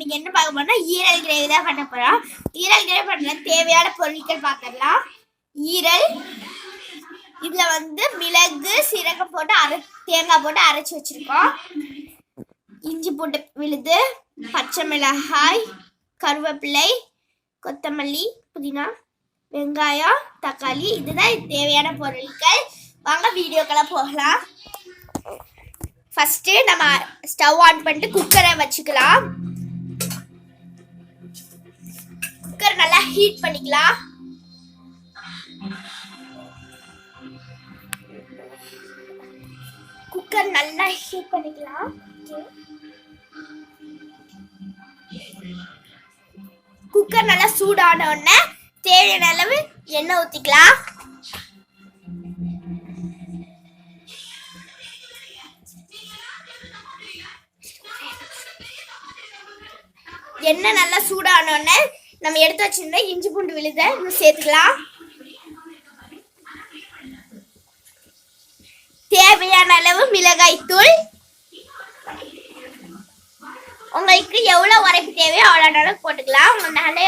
இன்னைக்கு என்ன பார்க்க போறோம்னா ஈரல் கிரேவி தான் பண்ண போறோம். ஈரல் கிரேவி பண்ண தேவையான பொருட்கள் பார்க்கலாம். ஈரல், இதுல மிளகு சீரகம் போட்டு தேங்காய் போட்டு அரைச்சி வச்சிருக்கோம். இஞ்சி பூண்டு விழுது, பச்சை மிளகாய், கருவேப்பிலை, கொத்தமல்லி, புதினா, வெங்காயம், தக்காளி, இதுதான் தேவையான பொருட்கள். வாங்க வீடியோக்கெல்லாம் போகலாம். ஃபர்ஸ்ட் நம்ம ஸ்டவ் ஆன் பண்ணிட்டு குக்கரை வச்சுக்கலாம். குக்கர் நல்லா ஹீட் பண்ணிக்கலாம். குக்கர் நல்லா ஹீட் பண்ணிக்கலாம். குக்கர் நல்லா சூடான உடனே தேவையான அளவு எண்ணெய் ஊற்றிக்கலாம். எண்ணெய் நல்லா சூடான உடனே நம்ம எடுத்து வச்சிருந்த இஞ்சி பூண்டு விழுதை இன்னும் சேர்த்துக்கலாம். தேவையான அளவு மிளகாய் தூள். உங்களுக்கு எவ்வளவு உரைப்பு தேவையோ அவ்வளோ அளவு போட்டுக்கலாம். உங்களால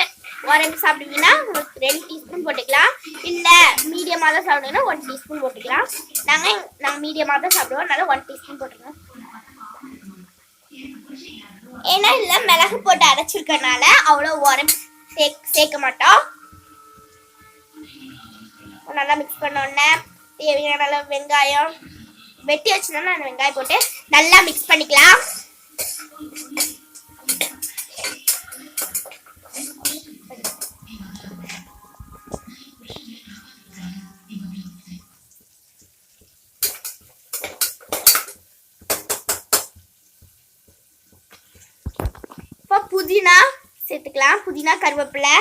உரைப்பு சாப்பிடுவீங்கன்னா உங்களுக்கு 2 டீஸ்பூன் போட்டுக்கலாம். இல்லை மீடியமாக தான் சாப்பிடுங்கன்னா 1 டீஸ்பூன் போட்டுக்கலாம். நாங்கள் மீடியமாக தான் சாப்பிடுவோம், அதனால 1 டீஸ்பூன் போட்டுக்கலாம். ஏன்னா இல்லை மிளகு போட்டு அரைச்சிருக்கனால அவ்வளோ உரைப்பு சேர்க்க மாட்டோம். நல்லா மிக்ஸ் பண்ணோடனே தேவையான அளவு வெங்காயம் வெட்டி வச்சுனா அந்த வெங்காயம் போட்டு நல்லா மிக்ஸ் பண்ணிக்கலாம். இப்போ புதினா சேர்த்துக்கலாம். புதினா, கருவேப்பிலை,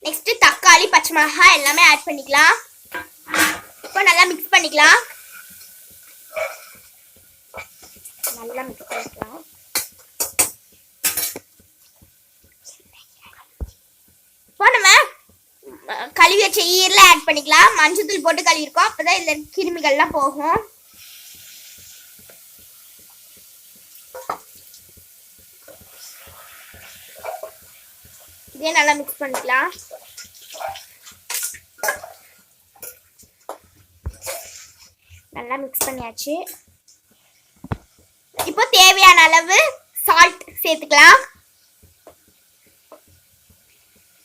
நெக்ஸ்ட் தக்காளி, பச்சை மிளகாய் எல்லாமே ஆட் பண்ணிக்கலாம். இப்போ நல்லா மிக்ஸ் பண்ணிக்கலாம். நல்லா மிக்ஸ் பண்ணிக்கலாம். இப்போ நம்ம கழுவி வச்ச ஈரல ஆட் பண்ணிக்கலாம். மஞ்சள் போட்டு கழுவிருக்கோம், அப்பதான் இதுல கிருமிகள்லாம் போகும். இதே நல்லா மிக்ஸ் பண்ணிக்கலாம். நல்லா மிக்ஸ் பண்ணியாச்சு. இப்போ தேவையான அளவு சால்ட் சேர்த்துக்கலாம்.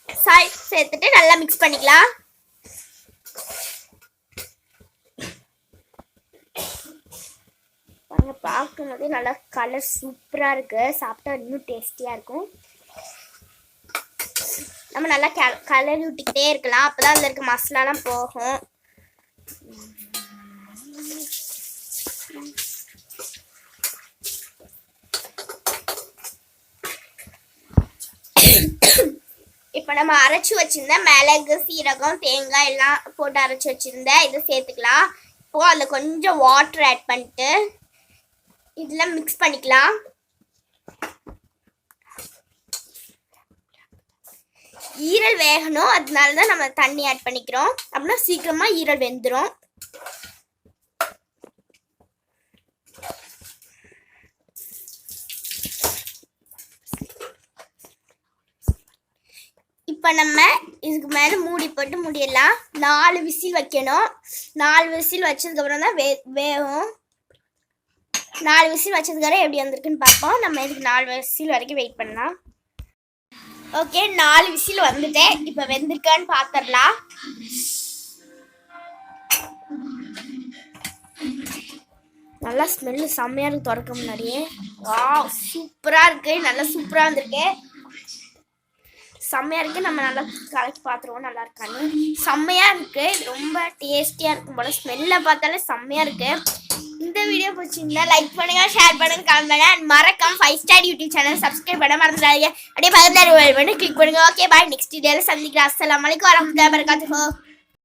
சால்ட் சேர்த்துட்டு நல்லா மிக்ஸ் பண்ணிக்கலாம். பார்க்கும்போது நல்லா கலர் சூப்பரா இருக்கு. சாப்பிட்டா இன்னும் டேஸ்டியா இருக்கும். நம்ம நல்லா கலரி விட்டுக்கிட்டே இருக்கலாம். அப்பதான் அதுல இருக்க மசாலாலாம் போகும். இப்ப நம்ம அரைச்சு வச்சிருந்த மிளகு, சீரகம், தேங்காய் எல்லாம் போட்டு அரைச்சு வச்சிருந்த இதை சேர்த்துக்கலாம். இப்போ அதுல கொஞ்சம் வாட்டர் ஆட் பண்ணிட்டு இதுல மிக்ஸ் பண்ணிக்கலாம். ஈரல் வேகணும், அதனாலதான் நம்ம தண்ணி ஆட் பண்ணிக்கிறோம். அப்படின்னா சீக்கிரமா ஈரல் வெந்துடும். இப்ப நம்ம இதுக்கு மேல மூடி போட்டு மூடிடலாம். 4 விசில் வைக்கணும். 4 விசில் வச்சதுக்கு அப்புறம் தான் வேகும். 4 விசில் வச்சதுக்கு அப்புறம் எப்படி வந்திருக்குன்னு பார்ப்போம். நம்ம இதுக்கு 4 விசில் வரைக்கும் வெயிட் பண்ணலாம். ஓகே, 4 விசில் வந்துட்டேன். இப்ப வெந்திருக்கான்னு பாத்திரலாம். நல்லா ஸ்மெல்லு செம்மையா இருக்கு. திறக்க முன்னாடியே வாவ் சூப்பரா இருக்கு. நல்லா சூப்பரா வந்திருக்கு. செம்மையா இருக்கு. நம்ம நல்லா கலக்கி பாத்துருவோம் நல்லா இருக்கான்னு. செம்மையா இருக்கு. ரொம்ப டேஸ்டியா இருக்கும் போல. ஸ்மெல்ல பார்த்தாலே செம்மையா இருக்கு. இந்த வீடியோ பிடிச்சிருந்தா லைக் பண்ணுங்க, ஷேர் பண்ணுங்க, கமெண்ட் பண்ணுங்க. மறக்காம 5 ஸ்டார் யூடியூப் சேனல் சப்ஸ்கிரைப் பண்ண மறந்துடாதீங்க. அப்படியே பக்கத்துல பெல் பட்டனை கிளிக் பண்ணுங்க. Okay bye. நெக்ஸ்ட் வீடியோல சந்திக்கிறேன். அஸ்ஸலாமு அலைக்கும் வரஹ்மத்துல்லாஹி வபரகாத்துஹு.